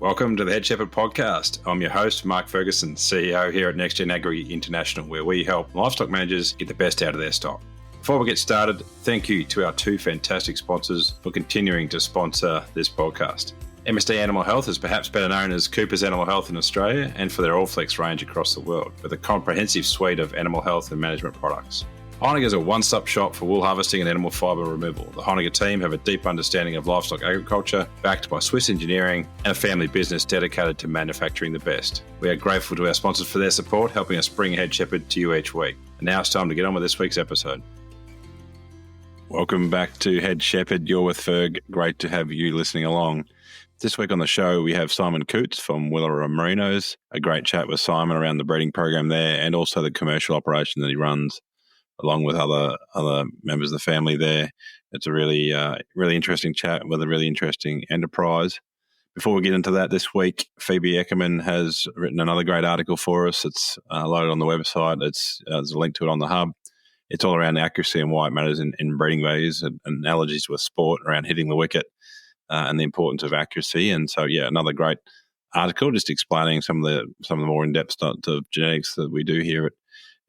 Welcome to the Head Shepherd Podcast. I'm your host, Mark Ferguson, CEO here at NextGen Agri International, where we help livestock managers get the best out of their stock. Before we get started, thank you to our two fantastic sponsors for continuing to sponsor this podcast. MSD Animal Health is perhaps better known as Cooper's Animal Health in Australia and for their Allflex range across the world, with a comprehensive suite of animal health and management products. Honiger is a one-stop shop for wool harvesting and animal fibre removal. The Honiger team have a deep understanding of livestock agriculture, backed by Swiss engineering and a family business dedicated to manufacturing the best. We are grateful to our sponsors for their support, helping us bring Head Shepherd to you each week. And now it's time to get on with this week's episode. Welcome back to Head Shepherd. You're with Ferg. Great to have you listening along. This week on the show, we have Simon Coutts from Willera Merinos. A great chat with Simon around the breeding program there and also the commercial operation that he runs, along with other members of the family there. It's a really interesting chat with a really interesting enterprise. Before we get into that, this week, Phoebe Eckerman has written another great article for us. It's loaded on the website. There's a link to it on the hub. It's all around accuracy and why it matters in breeding values and analogies with sport around hitting the wicket and the importance of accuracy. And so, yeah, another great article just explaining some of the more in-depth stuff of genetics that we do here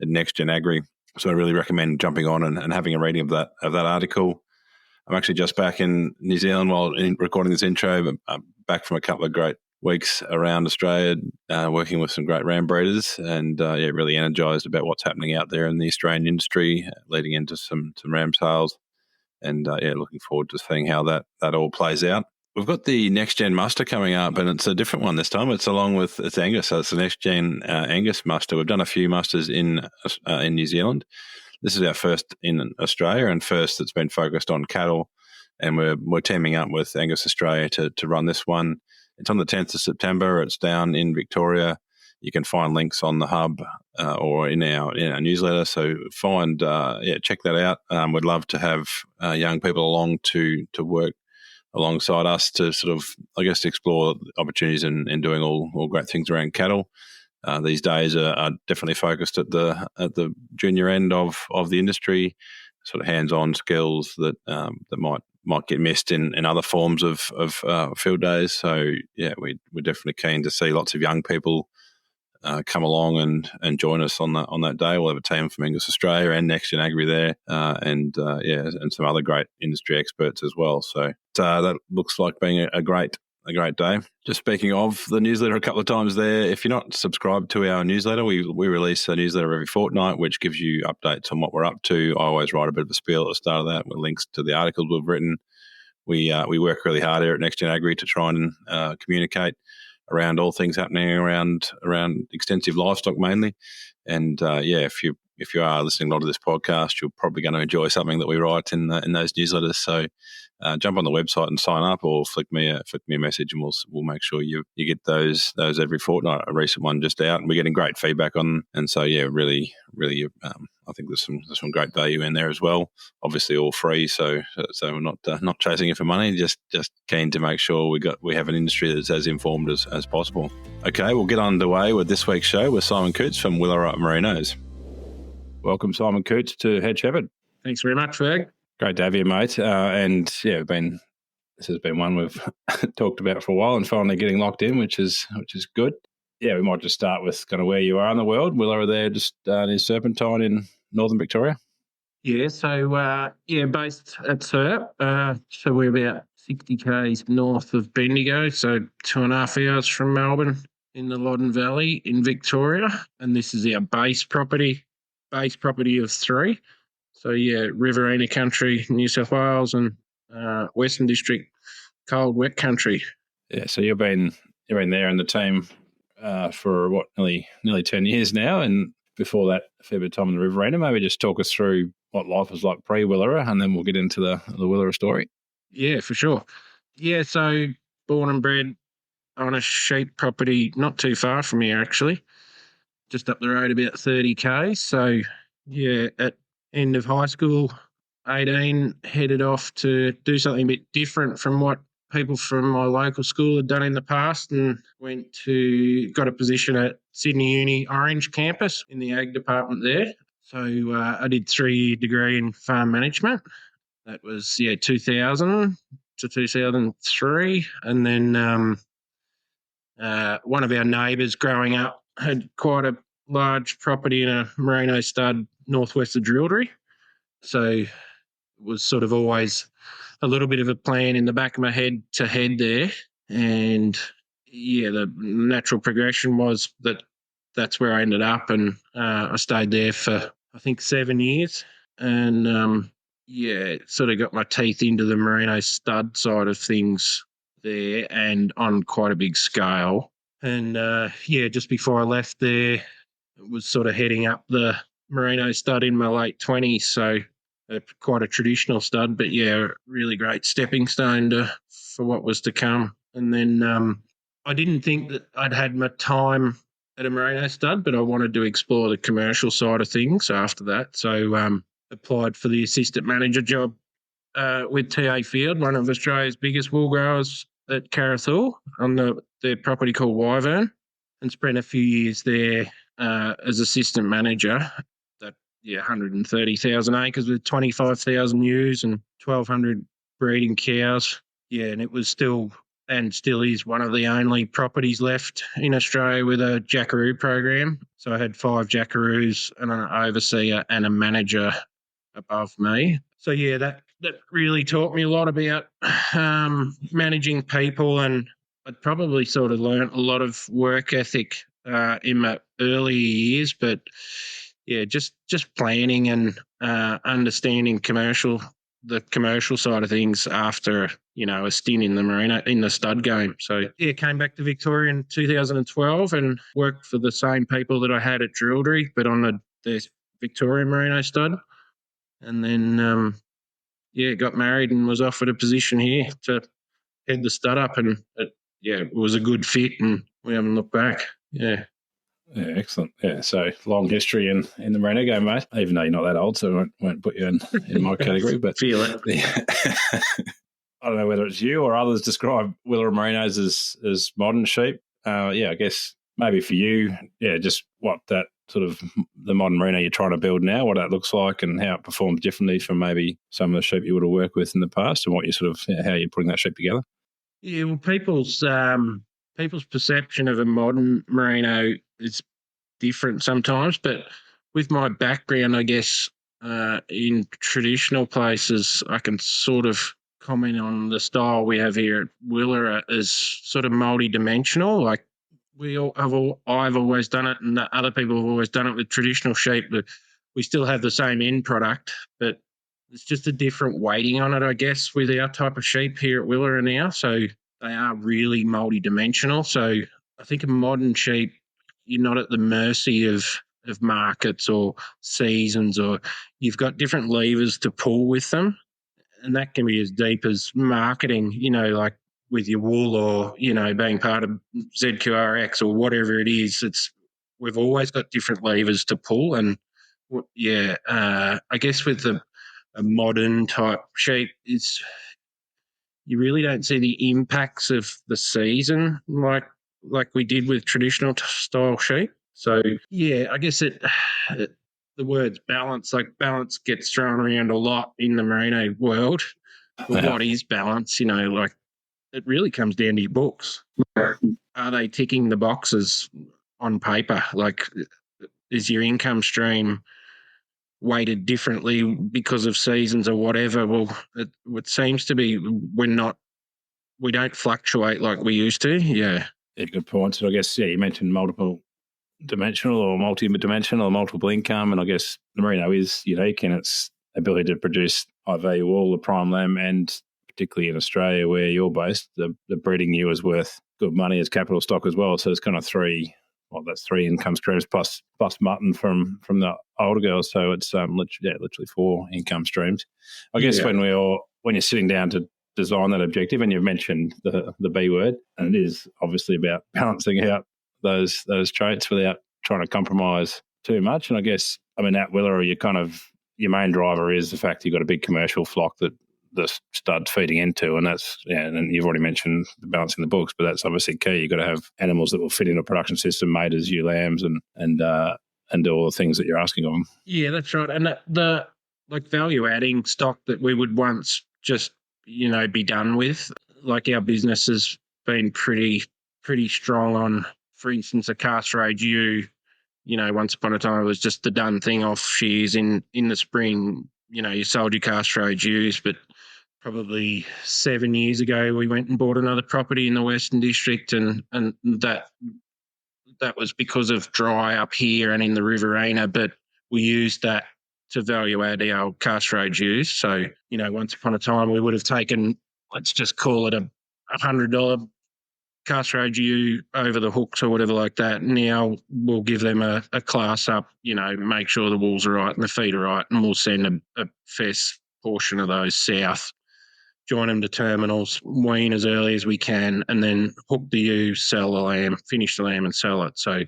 at NextGen Agri. So I really recommend jumping on and having a reading of that article. I'm actually just back in New Zealand while recording this intro, but I'm back from a couple of great weeks around Australia, working with some great ram breeders, and really energised about what's happening out there in the Australian industry, leading into some ram sales, and looking forward to seeing how that all plays out. We've got the Next Gen Muster coming up, and it's a different one this time. It's it's Angus, so it's the Next Gen Angus Muster. We've done a few musters in New Zealand. This is our first in Australia and first that's been focused on cattle, and we're teaming up with Angus Australia to run this one. It's on the 10th of September. It's down in Victoria. You can find links on the hub or in our newsletter. So check that out. We'd love to have young people along to work alongside us to sort of, I guess, explore opportunities in doing all great things around cattle. These days are definitely focused at the junior end of the industry, sort of hands-on skills that might get missed in other forms of field days. So yeah, we're definitely keen to see lots of young people come along and join us on that day. We'll have a team from Angus Australia and NextGen Agri there, and some other great industry experts as well. So that looks like being a great day. Just speaking of the newsletter a couple of times there, if you're not subscribed to our newsletter, we release a newsletter every fortnight, which gives you updates on what we're up to. I always write a bit of a spiel at the start of that with links to the articles we've written. We work really hard here at NextGen Agri to try and communicate around all things happening around extensive livestock mainly. And if you are listening to a lot of this podcast, you're probably going to enjoy something that we write in those newsletters. So jump on the website and sign up, or flick me a message, and we'll make sure you get those every fortnight. A recent one just out, and we're getting great feedback on. And so really, I think there's some great value in there as well. Obviously, all free, so we're not chasing it for money. Just keen to make sure we have an industry that's as informed as possible. Okay, we'll get underway with this week's show with Simon Coutts from Willera Merinos. Welcome, Simon Coutts, to Head Shepherd. Thanks very much, Ferg. Great to have you, mate. This has been one we've talked about for a while, and finally getting locked in, which is good. Yeah, we might just start with kind of where you are in the world. Willera there, just near Serpentine in northern Victoria. Yeah, so based at Serp. So we're about 60 k's north of Bendigo, so 2.5 hours from Melbourne in the Loddon Valley in Victoria, and this is our base property of 3. So yeah, Riverina country, New South Wales, and Western District, cold wet country. Yeah, so you've been there in the team for what, nearly 10 years now, and before that, a fair bit of time in the Riverina. Maybe just talk us through what life was like pre-Willera, and then we'll get into the Willera story. Yeah, for sure. Yeah, so born and bred on a sheep property not too far from here, actually, just up the road about 30 k's. So yeah, at end of high school, 18, headed off to do something a bit different from what people from my local school had done in the past, and got a position at Sydney Uni Orange campus in the ag department there. So I did 3-year degree in farm management. That was 2000 to 2003, and then one of our neighbours growing up had quite a large property in a merino stud northwest of Drilldery. So it was sort of always a little bit of a plan in the back of my head to head there. And yeah, the natural progression was that's where I ended up, and I stayed there for I think 7 years, and sort of got my teeth into the merino stud side of things there, and on quite a big scale. And just before I left there, was sort of heading up the merino stud in my late 20s, so quite a traditional stud, but yeah, really great stepping stone for what was to come. And then I didn't think that I'd had my time at a merino stud, but I wanted to explore the commercial side of things after that. So applied for the assistant manager job with TA Field, one of Australia's biggest wool growers at Carrathul, on their property called Wyvern, and spent a few years there as assistant manager. 130,000 acres with 25,000 ewes and 1,200 breeding cows. Yeah, and it was still and still is one of the only properties left in Australia with a jackaroo program. So I had 5 jackaroos and an overseer and a manager above me. So yeah, that really taught me a lot about managing people, and I'd probably sort of learnt a lot of work ethic in my early years, but yeah, just planning and understanding the commercial side of things after a stint in the stud game. So yeah, came back to Victoria in 2012 and worked for the same people that I had at Drilldery, but on the Victoria Merino stud, and then got married and was offered a position here to head the stud up, and it was a good fit, and we haven't looked back. Yeah. Yeah, excellent. Yeah, so long history in the merino game, mate. Even though you're not that old, so I won't put you in my category. But feel it. Yeah. I don't know whether it's you or others describe Willera Merinos as modern sheep. I guess maybe for you, just what that sort of the modern merino you're trying to build now, what that looks like, and how it performs differently from maybe some of the sheep you would have worked with in the past, and what you how you're putting that sheep together. Yeah, well, people's perception of a modern merino is different sometimes, but with my background, I guess, in traditional places, I can sort of comment on the style we have here at Willara as sort of multi-dimensional. Like I've always done it, and other people have always done it with traditional sheep. But we still have the same end product, but it's just a different weighting on it, I guess, with our type of sheep here at Willara now. So they are really multi-dimensional. So I think a modern sheep, you're not at the mercy of markets or seasons, or you've got different levers to pull with them. And that can be as deep as marketing, like with your wool, or, being part of ZQRX or whatever it is. We've always got different levers to pull. And I guess with a modern type sheep, you really don't see the impacts of the season like we did with traditional style sheep. So yeah, I guess the word's balance. Like, balance gets thrown around a lot in the merino world. But what is balance? Like, it really comes down to your books. Are they ticking the boxes on paper? Like, is your income stream weighted differently because of seasons or whatever? Well, it seems to be we don't fluctuate like we used to. Yeah, good points. So I guess you mentioned multiple dimensional or multi-dimensional or multiple income, and I guess the merino is unique in its ability to produce high value wool, the prime lamb, and particularly in Australia where you're based, the breeding ewe is worth good money as capital stock as well. So there's kind of three income streams plus mutton from the older girls. So it's literally 4 income streams. I guess when you're sitting down to design that objective, and you've mentioned the B word, and it is obviously about balancing out those traits without trying to compromise too much. And I guess, at Willara, your main driver is the fact you've got a big commercial flock that the stud's feeding into, and that's and you've already mentioned the balancing the books, but that's obviously key. You've got to have animals that will fit in a production system made as ewe lambs and do all the things that you're asking of them. Yeah, that's right. And the value adding stock that we would once just be done with, like, our business has been pretty pretty strong on, for instance, a castrate ewe. Once upon a time it was just the done thing off shears in the spring. You sold your castrate ewes, but probably 7 years ago we went and bought another property in the Western District, and that was because of dry up here and in the Riverina, but we used that to value add our castrate ewes. So, once upon a time we would have taken, let's just call it a $100 castrate ewe over the hooks or whatever like that. Now we'll give them a class up, make sure the wool's are right and the feet are right, and we'll send a fair portion of those south, join them to terminals, wean as early as we can, and then hook the ewe, sell the lamb, finish the lamb and sell it. So,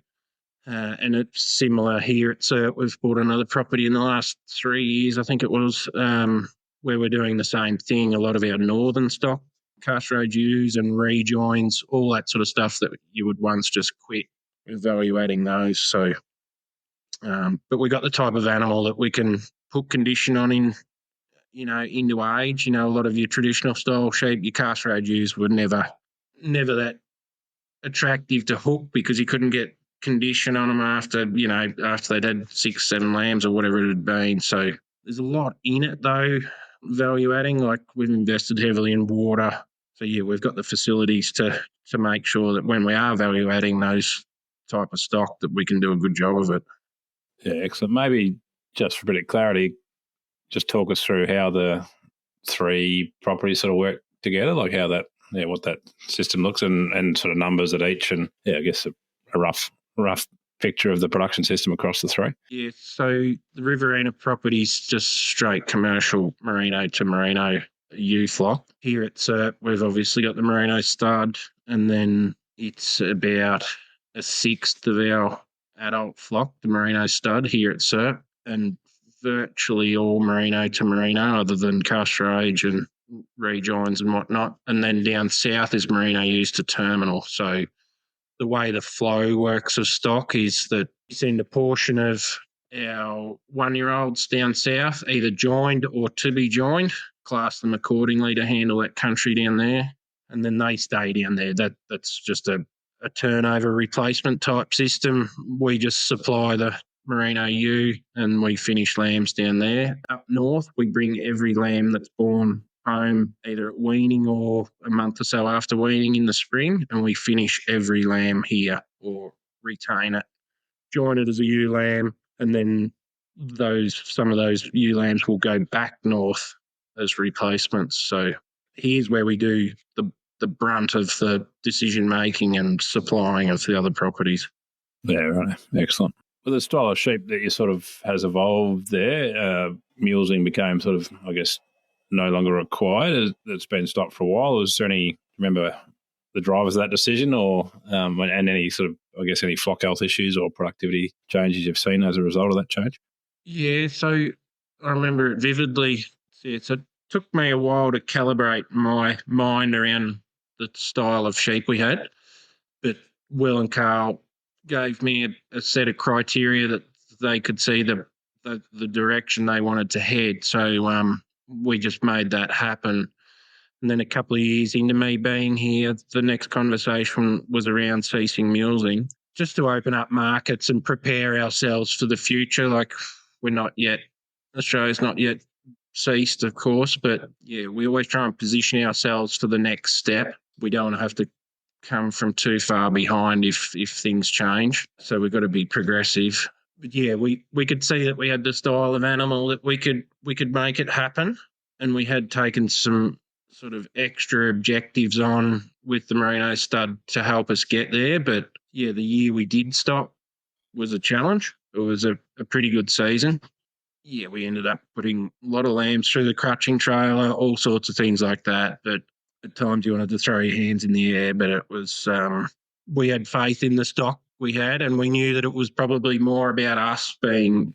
and it's similar here at Cert. We've bought another property in the last 3 years, I think it was, where we're doing the same thing. A lot of our northern stock, castrate ewes and rejoins, all that sort of stuff that you would once just quit, evaluating those. So, but we got the type of animal that we can put condition on into age. A lot of your traditional style sheep, your castrate ewes were never that attractive to hook because you couldn't get condition on them after they'd had 6-7 lambs or whatever it had been. So there's a lot in it though, value adding. Like, we've invested heavily in water. So yeah, we've got the facilities to make sure that when we are value adding those type of stock, that we can do a good job of it. Yeah, excellent. Maybe just for a bit of clarity, just talk us through how the 3 properties sort of work together, like how that, what that system looks and sort of numbers at each, and I guess a rough picture of the production system across the 3. Yeah, so the Riverina property's just straight commercial merino to merino ewe flock. Here at Cert, we've obviously got the merino stud, and then it's about a sixth of our adult flock, the merino stud here at Cert, and virtually all merino to merino other than castrate and rejoins and whatnot. And then down south is merino used to terminal. So the way the flow works of stock is that we send a portion of our 1-year-olds down south, either joined or to be joined, class them accordingly to handle that country down there, and then they stay down there. That's just a turnover replacement type system. We just supply the merino ewe and we finish lambs down there. Up north, we bring every lamb that's born home either at weaning or a month or so after weaning in the spring, and we finish every lamb here or retain it, join it as a ewe lamb, and then some of those ewe lambs will go back north as replacements. So here's where we do the brunt of the decision making and supplying of the other properties. Yeah, right. Excellent. Well, the style of sheep that you sort of has evolved there, mulesing became sort of, I guess, no longer required. It's been stopped for a while. Is there any, remember the drivers of that decision, or and any sort of, I guess, any flock health issues or productivity changes you've seen as a result of that change? Yeah, so I remember it vividly. So it took me a while to calibrate my mind around the style of sheep we had, but Will and Carl gave me a set of criteria that they could see the direction they wanted to head. So we just made that happen. And then a couple of years into me being here, the next conversation was around ceasing mulesing, just to open up markets and prepare ourselves for the future. Like, Australia's not yet ceased, of course, but yeah, we always try and position ourselves for the next step. We don't want to have to come from too far behind if things change. So we've got to be progressive. But yeah, we could see that we had the style of animal that we could make it happen, and we had taken some sort of extra objectives on with the merino stud to help us get there. But yeah, the year we did stop was a challenge. It was a pretty good season. Yeah, we ended up putting a lot of lambs through the crutching trailer, all sorts of things like that. But at times you wanted to throw your hands in the air, but it was we had faith in the stock we had, and we knew that it was probably more about us being,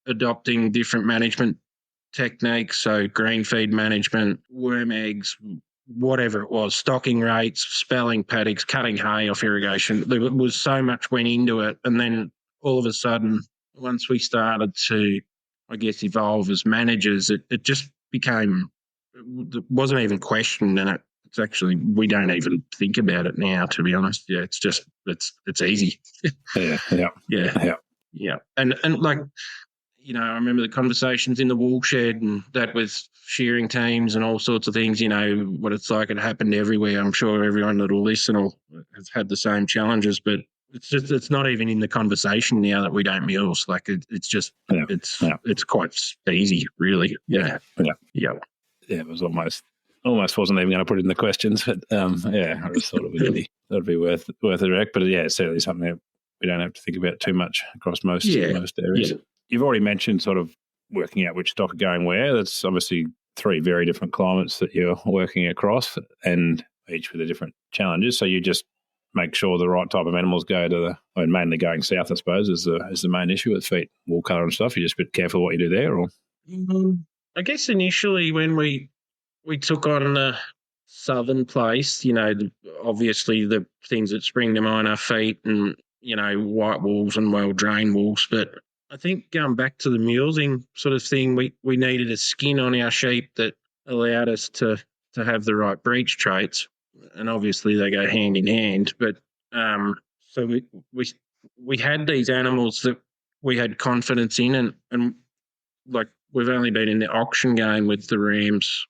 adopting different management techniques, so green feed management, worm eggs, whatever it was, stocking rates, spelling paddocks, cutting hay off irrigation. There was so much went into it, and then all of a sudden, once we started to, I guess, evolve as managers, it just became, it wasn't even questioned, and it It's actually, we don't even think about it now, to be honest. Yeah, it's just, it's easy. Yeah. And like, I remember the conversations in the wool shed and that with shearing teams and all sorts of things, what it's like. It happened everywhere. I'm sure everyone that'll listen will have had the same challenges, but it's not even in the conversation now that we don't mule. Like it's just, it's quite easy, really. Yeah. It was almost wasn't even going to put it in the questions, but I just thought that'd be worth a direct. But it's certainly something that we don't have to think about too much across most areas. Yeah. You've already mentioned sort of working out which stock are going where. That's obviously 3 very different climates that you're working across, and each with the different challenges. So you just make sure the right type of animals go to mainly going south, I suppose, is the main issue with feet, wool colour and stuff. You're just a bit careful what you do there, or I guess initially when we took on the southern place, obviously the things that spring to mind are feet and, white wools and well-drained wools. But I think going back to the mulesing sort of thing, we needed a skin on our sheep that allowed us to have the right breech traits. And obviously they go hand in hand. But so we had these animals that we had confidence in, and like we've only been in the auction game with the rams,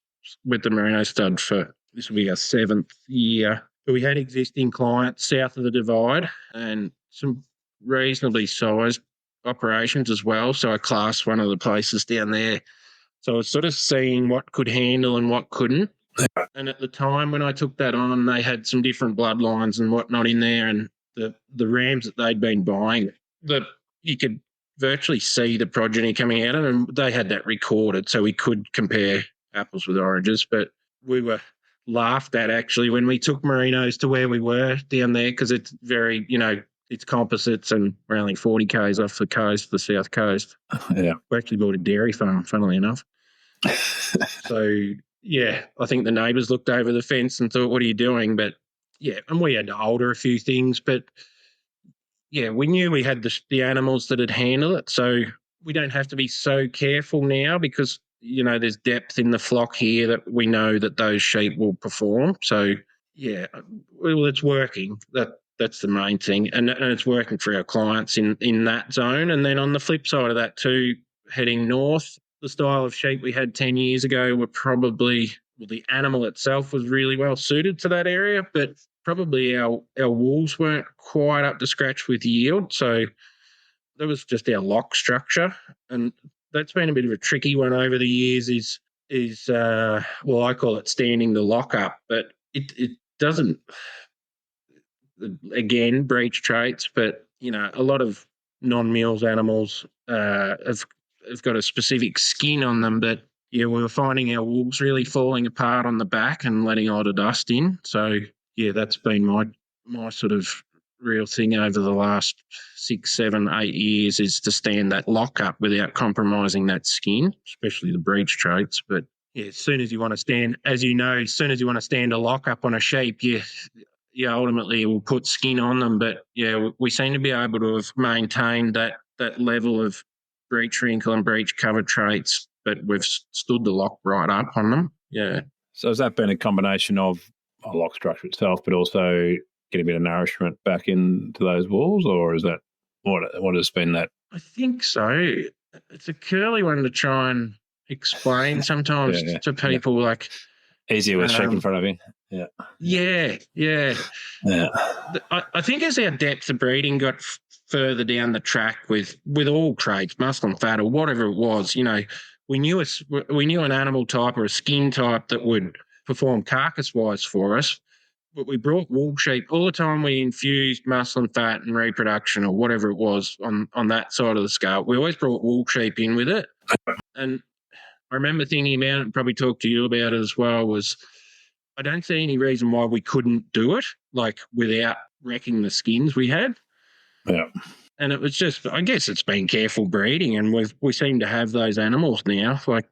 with the merino stud for this will be our 7th year. But we had existing clients south of the divide and some reasonably sized operations as well. So I classed one of the places down there. So I was sort of seeing what could handle and what couldn't. And at the time when I took that on, they had some different bloodlines and whatnot in there. And the rams that they'd been buying, you could virtually see the progeny coming out of them. They had that recorded, so we could compare apples with oranges. But we were laughed at actually when we took merinos to where we were down there, because it's very, it's composites and we're only 40 k's off the coast, the south coast. Yeah. We actually bought a dairy farm, funnily enough. So, I think the neighbours looked over the fence and thought, what are you doing? But, and we had to alter a few things. But, we knew we had the animals that would handle it. So we don't have to be so careful now because, there's depth in the flock here that we know that those sheep will perform. So, it's working. That's the main thing. And it's working for our clients in that zone. And then on the flip side of that too, heading north, the style of sheep we had 10 years ago were probably, the animal itself was really well suited to that area, but probably our wools weren't quite up to scratch with yield. So that was just our lock structure. And that's been a bit of a tricky one over the years is I call it standing the lock up, but it doesn't, again, breech traits, but, a lot of non-meals animals have got a specific skin on them, but we were finding our wolves really falling apart on the back and letting a lot of dust in. So that's been my sort of real thing over the last 6, 7, 8 years is to stand that lock up without compromising that skin, especially the breech traits. But as soon as you want to stand, as you know, as soon as you want to stand a lock up on a sheep, ultimately it will put skin on them. But we seem to be able to have maintained that level of breech wrinkle and breech cover traits, but we've stood the lock right up on them. Yeah. So has that been a combination of a lock structure itself, but also getting a bit of nourishment back into those walls, or is that what has been that? I think so. It's a curly one to try and explain sometimes to people. Like easier with sheep in front of you. Yeah. I think as our depth of breeding got further down the track with all traits, muscle and fat or whatever it was, we knew an animal type or a skin type that would perform carcass-wise for us, but we brought wool sheep all the time. We infused muscle and fat and reproduction or whatever it was on that side of the scale. We always brought wool sheep in with it. And I remember thinking about it and probably talked to you about it as well, was I don't see any reason why we couldn't do it, like without wrecking the skins we had. Yeah. And it was just, I guess it's been careful breeding, and we seem to have those animals now, like,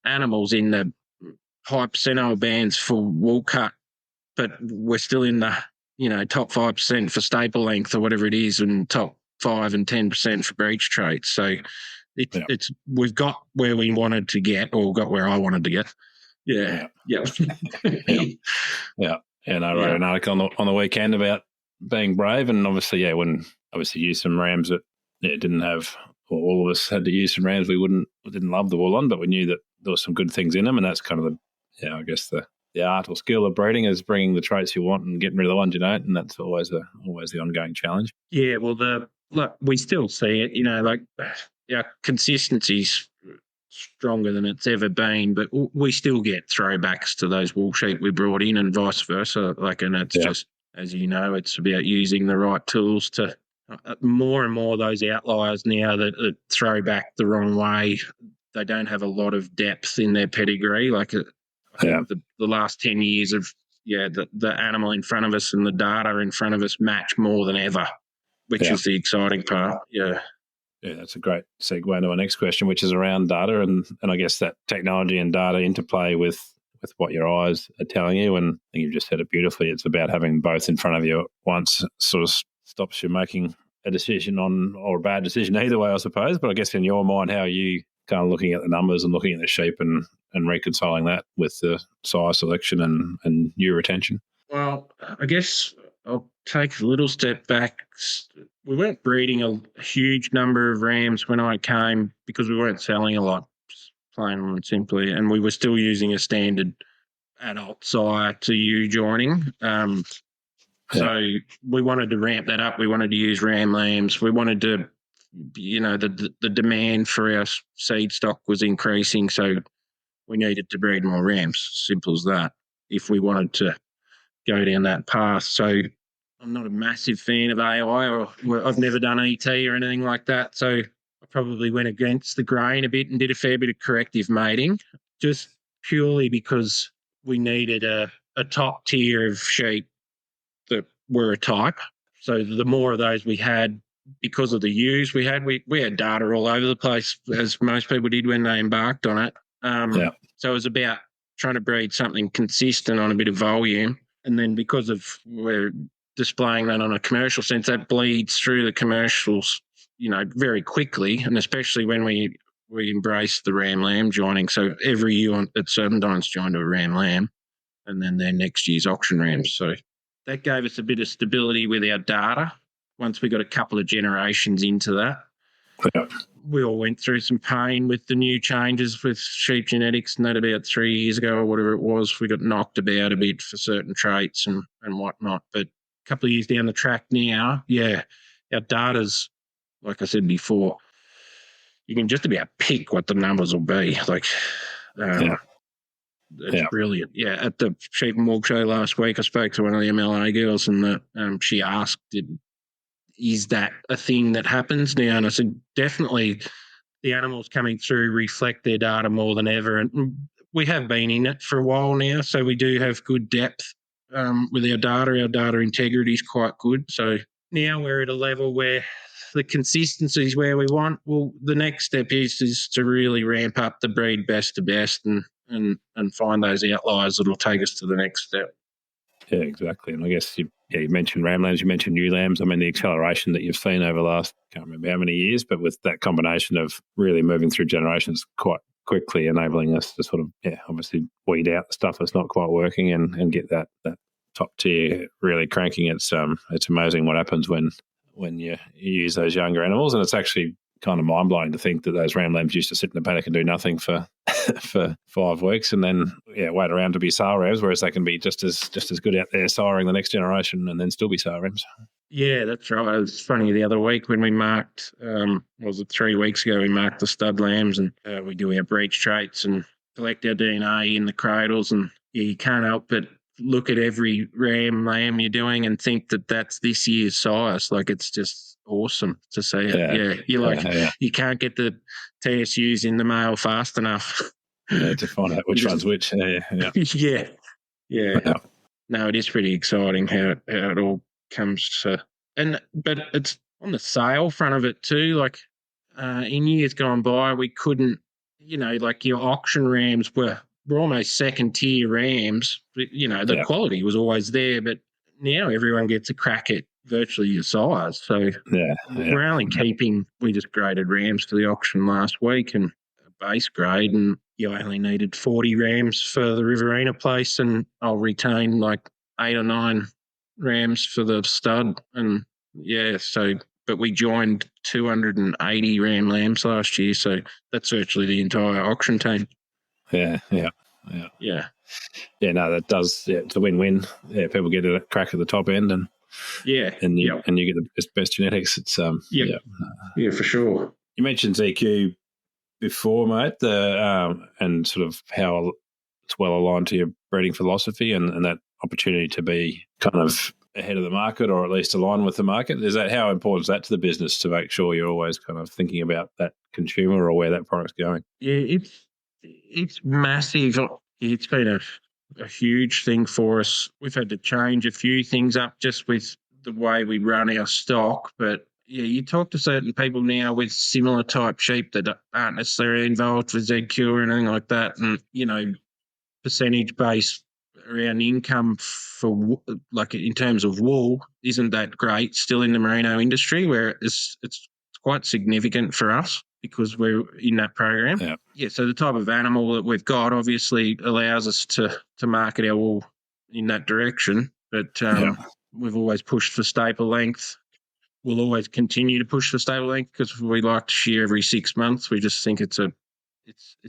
animals in the high percentile bands for wool cut, but we're still in the, top 5% for staple length or whatever it is, and top 5 and 10% for breech traits. So we've got where we wanted to get, or got where I wanted to get. Yeah. Yeah. And I wrote an article on the weekend about being brave, and obviously, when use some rams that didn't have, or all of us had to use some rams we didn't love the wool on, but we knew that there was some good things in them, and that's kind of the art or skill of breeding is bringing the traits you want and getting rid of the ones you don't, and that's always the ongoing challenge. Yeah, well, we still see it, our consistency's stronger than it's ever been, but we still get throwbacks to those wool sheep we brought in and vice versa. And it's just, as you know, it's about using the right tools to more and more those outliers now that throw back the wrong way. They don't have a lot of depth in their pedigree. The last 10 years of, the animal in front of us and the data in front of us match more than ever, which is the exciting part. Yeah. Yeah, that's a great segue into our next question, which is around data and I guess that technology and data interplay with what your eyes are telling you. And I think you've just said it beautifully. It's about having both in front of you at once. Sort of stops you making a decision or a bad decision either way, I suppose. But I guess in your mind, how are you kind of looking at the numbers and looking at the sheep and reconciling that with the size selection and new retention? Well, I guess I'll take a little step back. We weren't breeding a huge number of rams when I came because we weren't selling a lot, plain and simply, and we were still using a standard adult sire to ewe joining. So we wanted to ramp that up. We wanted to use ram lambs. We wanted to, the demand for our seed stock was increasing, so we needed to breed more rams. Simple as that. If we wanted to go down that path. So I'm not a massive fan of AI, or I've never done ET or anything like that. So I probably went against the grain a bit and did a fair bit of corrective mating, just purely because we needed a top tier of sheep that were a type. So the more of those we had, because of the ewes we had data all over the place, as most people did when they embarked on it. So it was about trying to breed something consistent on a bit of volume. And then because of we're displaying that on a commercial sense, that bleeds through the commercials, very quickly, and especially when we embrace the ram lamb joining. So every ewe at Serpendine's joined to a ram lamb, and then their next year's auction rams. So that gave us a bit of stability with our data once we got a couple of generations into that. We all went through some pain with the new changes with sheep genetics, and that about 3 years ago or whatever it was. We got knocked about a bit for certain traits and whatnot. But a couple of years down the track now, our data's, like I said before, you can just about pick what the numbers will be. It's brilliant. Yeah, at the Sheep and Wool show last week, I spoke to one of the MLA girls, and she asked, is that a thing that happens now? And I said, definitely the animals coming through reflect their data more than ever. And we have been in it for a while now, so we do have good depth with our data. Our data integrity is quite good. So now we're at a level where the consistency is where we want. Well, the next step is to really ramp up the breed best to best and find those outliers that will take us to the next step. Yeah, exactly. And I guess you mentioned ram lambs, you mentioned ewe lambs. I mean, the acceleration that you've seen over the last, can't remember how many years, but with that combination of really moving through generations quite quickly, enabling us to sort of, obviously weed out the stuff that's not quite working and get that top tier really cranking. It's amazing what happens when you use those younger animals, and it's actually kind of mind blowing to think that those ram lambs used to sit in the paddock and do nothing for 5 weeks, and then wait around to be sire rams, whereas they can be just as good out there siring the next generation and then still be sire rams. Yeah, that's right. It was funny the other week when we marked, was it 3 weeks ago, we marked the stud lambs, and we do our breech traits and collect our DNA in the cradles, and you can't help but look at every lamb you're doing and think that that's this year's size. It's just awesome to see it. You can't get the TSUs in the mail fast enough. To find out which one's which. Yeah. No, it is pretty exciting how it all comes to, but it's on the sale front of it too. In years gone by, we couldn't, your auction rams were almost second tier rams. The quality was always there, but now everyone gets a crack at virtually your size. So we're only keeping, we just graded rams for the auction last week and a base grade, and you only needed 40 rams for the Riverina place, and I'll retain like 8 or 9 rams for the stud. And but we joined 280 ram lambs last year, so that's virtually the entire auction team. Yeah. Yeah. Yeah, no, that does. Yeah, it's a win-win. Yeah, people get a crack at the top end, and you get the best genetics. It's for sure. You mentioned ZQ before, mate, and sort of how it's well aligned to your breeding philosophy and that opportunity to be kind of ahead of the market, or at least align with the market. How important is that to the business to make sure you're always kind of thinking about that consumer or where that product's going? Yeah, it's massive. It's been a huge thing for us. We've had to change a few things up just with the way we run our stock. But yeah, you talk to certain people now with similar type sheep that aren't necessarily involved with ZQ or anything like that. And, percentage based around income for like in terms of wool isn't that great still in the merino industry, where it's quite significant for us because we're in that program. Yeah, so the type of animal that we've got obviously allows us to market our wool in that direction. But we've always pushed for staple length. We'll always continue to push for staple length because we like to shear every 6 months. We just think it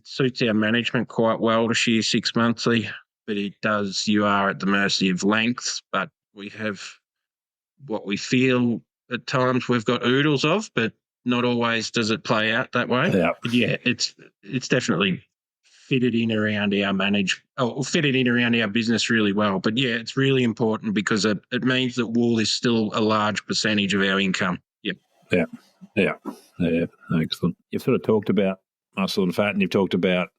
suits our management quite well to shear 6 monthly. But you are at the mercy of lengths, but we have what we feel at times we've got oodles of, but not always does it play out that way. Yeah. But yeah, it's definitely fitted in around our business really well. But yeah, it's really important because it means that wool is still a large percentage of our income. Yeah. Excellent. You've sort of talked about muscle and fat, and you've talked about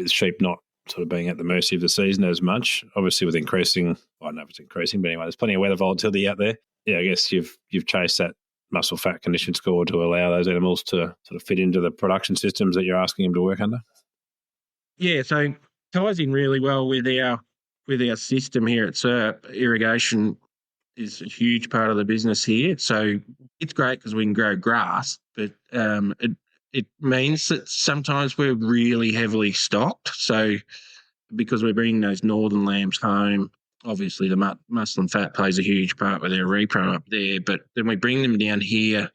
sheep not sort of being at the mercy of the season as much. Obviously, with increasing, I don't know if it's increasing, but anyway, there's plenty of weather volatility out there. Yeah, I guess you've chased that muscle fat condition score to allow those animals to sort of fit into the production systems that you're asking them to work under. Yeah, so it ties in really well with our system here at SERP. Irrigation is a huge part of the business here. So it's great because we can grow grass, but it means that sometimes we're really heavily stocked. So because we're bringing those northern lambs home, obviously the muscle and fat plays a huge part with our repro up there, but then we bring them down here,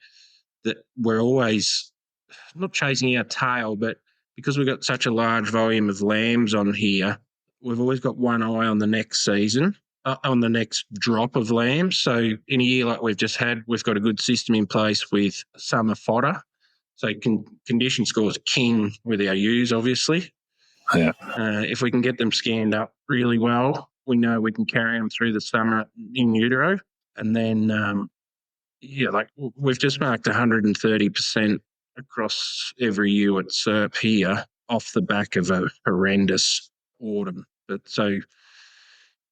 that we're always not chasing our tail, but because we've got such a large volume of lambs on here, we've always got one eye on the next season, on the next drop of lambs. So in a year like we've just had, we've got a good system in place with summer fodder. So condition scores king with our ewes, obviously. Yeah. If we can get them scanned up really well, we know we can carry them through the summer in utero. And then, we've just marked 130% across every ewe at SERP here off the back of a horrendous autumn. But so,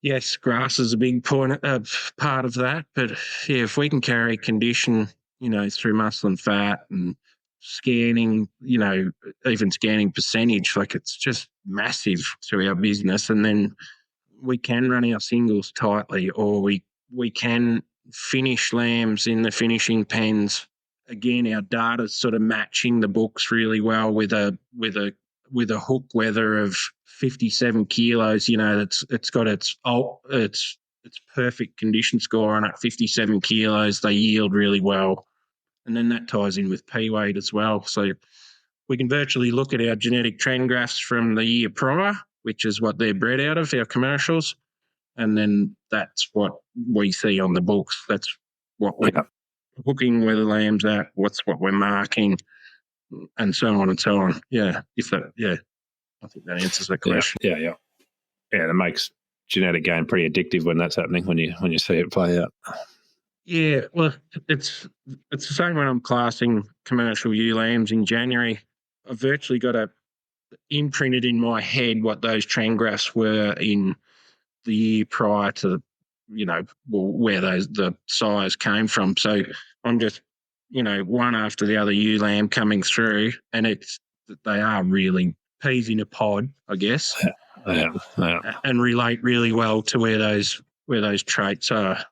yes, grass is a big part of that. But yeah, if we can carry condition, through muscle and fat and scanning, even scanning percentage, like it's just massive to our business. And then we can run our singles tightly, or we can finish lambs in the finishing pens. Again, our data's sort of matching the books really well with a hook weather of 57 kilos. It's got its perfect condition score on it, 57 kilos. They yield really well. And then that ties in with P weight as well. So we can virtually look at our genetic trend graphs from the year prior, which is what they're bred out of, our commercials. And then that's what we see on the books. That's what we're hooking where the lamb's at, what we're marking, and so on and so on. Yeah. I think that answers that question. Yeah, that makes genetic gain pretty addictive when that's happening, when you see it play out. Yeah, well, it's the same when I'm classing commercial ewe lambs in January. I've virtually got imprinted in my head what those trend graphs were in the year prior to, where the size came from. So I'm just, one after the other ewe lamb coming through, and they are really peas in a pod, I guess. Yeah. And relate really well to where those traits are.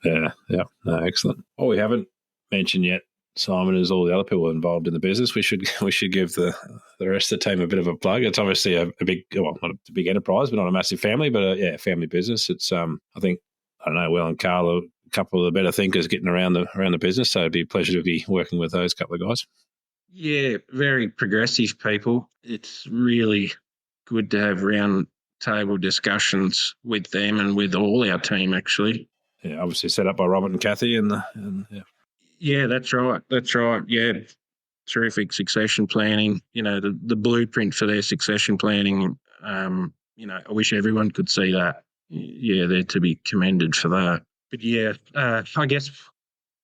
Yeah. No, excellent. What we haven't mentioned yet Simon as all the other people involved in the business. We should give the rest of the team a bit of a plug. It's obviously a big, well, not a big enterprise, but not a massive family, but a family business. It's I think, I don't know, Will and Carl are a couple of the better thinkers getting around the business. So it'd be a pleasure to be working with those couple of guys. Yeah, very progressive people. It's really good to have round table discussions with them and with all our team, actually. Yeah, obviously set up by Robert and Kathy, and yeah. Yeah, that's right. That's right. Yeah, terrific succession planning. You know, the blueprint for their succession planning. You know, I wish everyone could see that. Yeah, they're to be commended for that. But yeah, I guess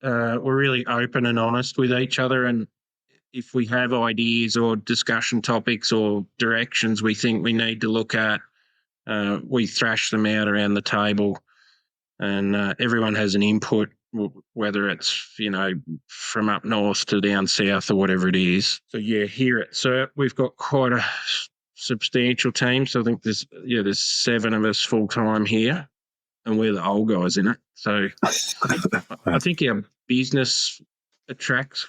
we're really open and honest with each other, and if we have ideas or discussion topics or directions we think we need to look at, we thrash them out around the table, and everyone has an input, whether it's, you know, from up north to down south or whatever it is. So yeah, here at CERT, we've got quite a substantial team. So I think there's 7 of us full time here, and we're the old guys in it. So I think our business attracts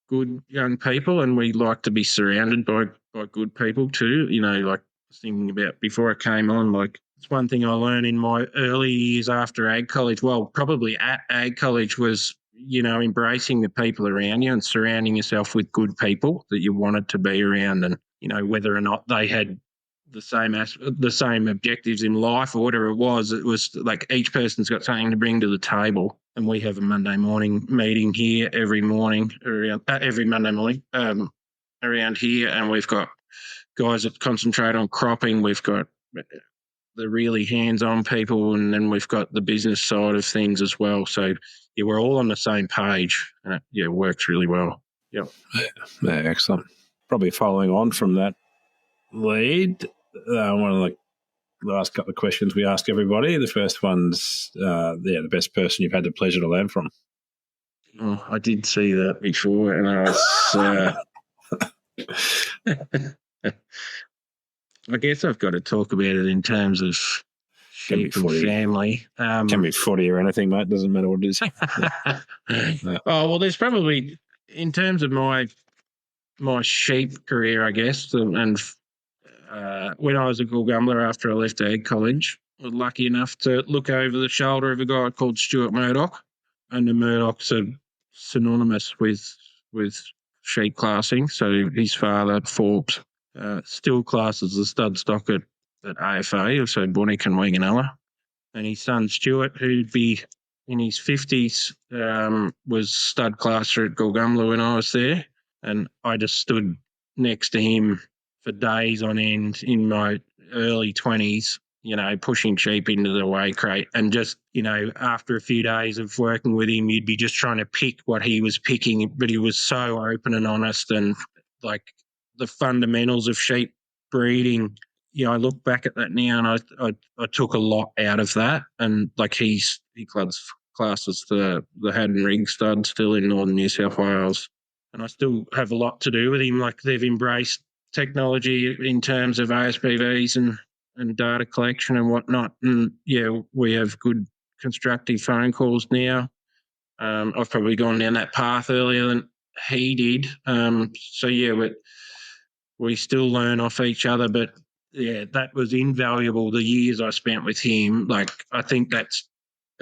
good young people, and we like to be surrounded by good people too. You know, like thinking about before I came on, like it's one thing I learned in my early years after ag college, well, probably at ag college, was, you know, embracing the people around you and surrounding yourself with good people that you wanted to be around, and, you know, whether or not they had the same objectives in life or whatever it was like each person's got something to bring to the table. And we have a Monday morning meeting here every Monday morning around here, and we've got guys that concentrate on cropping. We've got the really hands-on people, and then we've got the business side of things as well. So yeah, we're all on the same page, and it works really well. Yeah, Excellent. Probably following on from that lead, one of the last couple of questions we ask everybody. The first one's, the best person you've had the pleasure to learn from. Oh, I did see that before, and I was. I guess I've got to talk about it in terms of sheep and family. Can be footy or anything, mate. Doesn't matter what it is. Yeah. Oh, well, there's probably, in terms of my sheep career, I guess, and when I was a Gulgumla after I left ag college, I was lucky enough to look over the shoulder of a guy called Stuart Murdoch, and the Murdochs are synonymous with sheep classing. So his father, Forbes, still classes the stud stock at AFA, so Boort and Wadalla. And his son, Stuart, who'd be in his 50s, was stud classer at Gulgumla when I was there. And I just stood next to him for days on end in my early 20s, you know, pushing sheep into the weigh crate. And just, you know, after a few days of working with him, you'd be just trying to pick what he was picking, but he was so open and honest, and like the fundamentals of sheep breeding. You know, I look back at that now, and I took a lot out of that. And like he classes the Haddon Rig stud still in northern New South Wales, and I still have a lot to do with him. Like they've embraced technology in terms of ASPVs and data collection and whatnot. And yeah, we have good constructive phone calls now. I've probably gone down that path earlier than he did. So yeah, we still learn off each other, but yeah, that was invaluable. The years I spent with him, like I think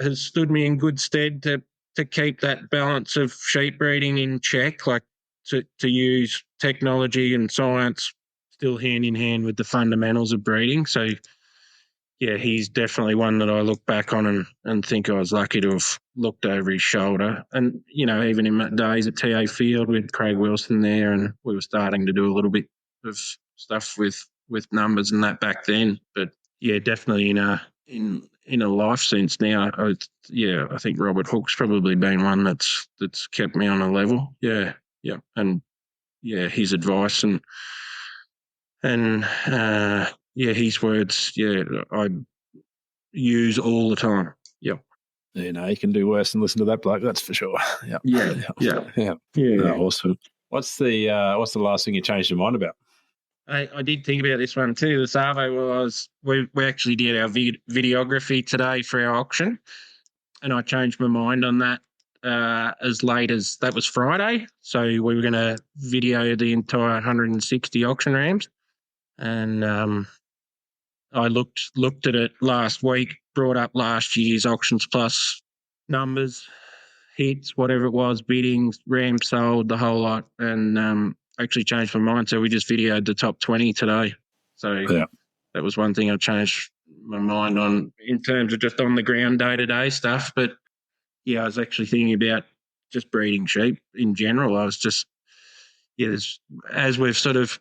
has stood me in good stead to keep that balance of sheep breeding in check, like to use technology and science still hand in hand with the fundamentals of breeding. So yeah, he's definitely one that I look back on and think I was lucky to have looked over his shoulder. And, you know, even in my days at TA Field with Craig Wilson there, and we were starting to do a little bit of stuff with numbers and that back then. But yeah, definitely in a life sense now, I think Robert Hooke's probably been one that's kept me on a level. Yeah. And yeah, his advice and his words, I use all the time. Yeah. You know, you can do worse than listen to that bloke, that's for sure. Yeah. Awesome. What's the last thing you changed your mind about? I did think about this one too. The Savo was, we actually did our videography today for our auction, and I changed my mind on that as late as that was Friday. So we were going to video the entire 160 auction rams. And I looked at it last week, brought up last year's Auctions Plus numbers, hits, whatever it was, biddings, ram sold, the whole lot, and actually changed my mind. So we just videoed the top 20 today. So that was one thing I changed my mind on in terms of just on the ground day-to-day stuff. But, yeah, I was actually thinking about just breeding sheep in general. I was just, as we've sort of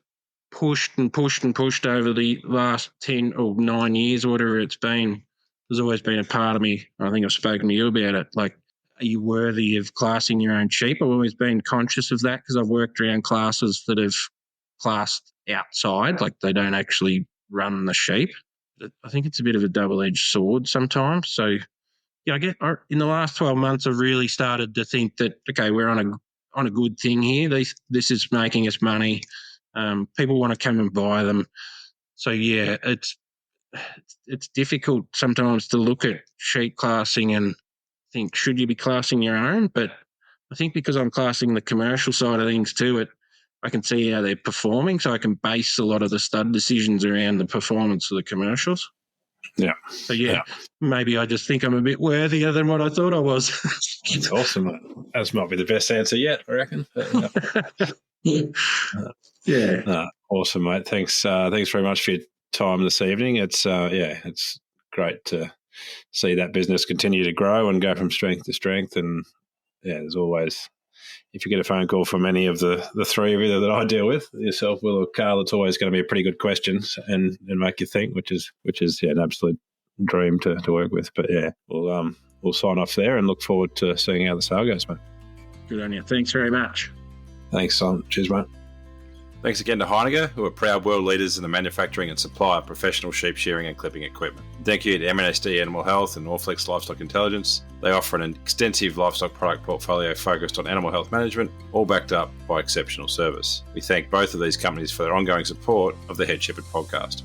pushed over the last 10 or 9 years or whatever it's been, there's always been a part of me, I think I've spoken to you about it, like, are you worthy of classing your own sheep? I've always been conscious of that because I've worked around classes that have classed outside, like they don't actually run the sheep. I think it's a bit of a double-edged sword sometimes. So, yeah, in the last 12 months, I've really started to think that, okay, we're on a good thing here. This is making us money. People want to come and buy them. So, yeah, it's difficult sometimes to look at sheep classing and think, should you be classing your own? But I think because I'm classing the commercial side of things too, I can see how they're performing, so I can base a lot of the stud decisions around the performance of the commercials. Yeah. So, maybe I just think I'm a bit worthier than what I thought I was. That's awesome, mate. That might be the best answer yet, I reckon. Awesome, mate. Thanks very much for your time this evening. It's great to see that business continue to grow and go from strength to strength. And, there's always, if you get a phone call from any of the three of you that I deal with, yourself, Will, or Carl, it's always going to be a pretty good question and make you think, which is an absolute dream to work with. But we'll sign off there and look forward to seeing how the sale goes, mate. Good on you. Thanks very much. Thanks, Simon. Cheers, mate. Thanks again to Heinegger, who are proud world leaders in the manufacturing and supply of professional sheep shearing and clipping equipment. Thank you to MNSD Animal Health and Norflex Livestock Intelligence. They offer an extensive livestock product portfolio focused on animal health management, all backed up by exceptional service. We thank both of these companies for their ongoing support of the Head Shepherd podcast.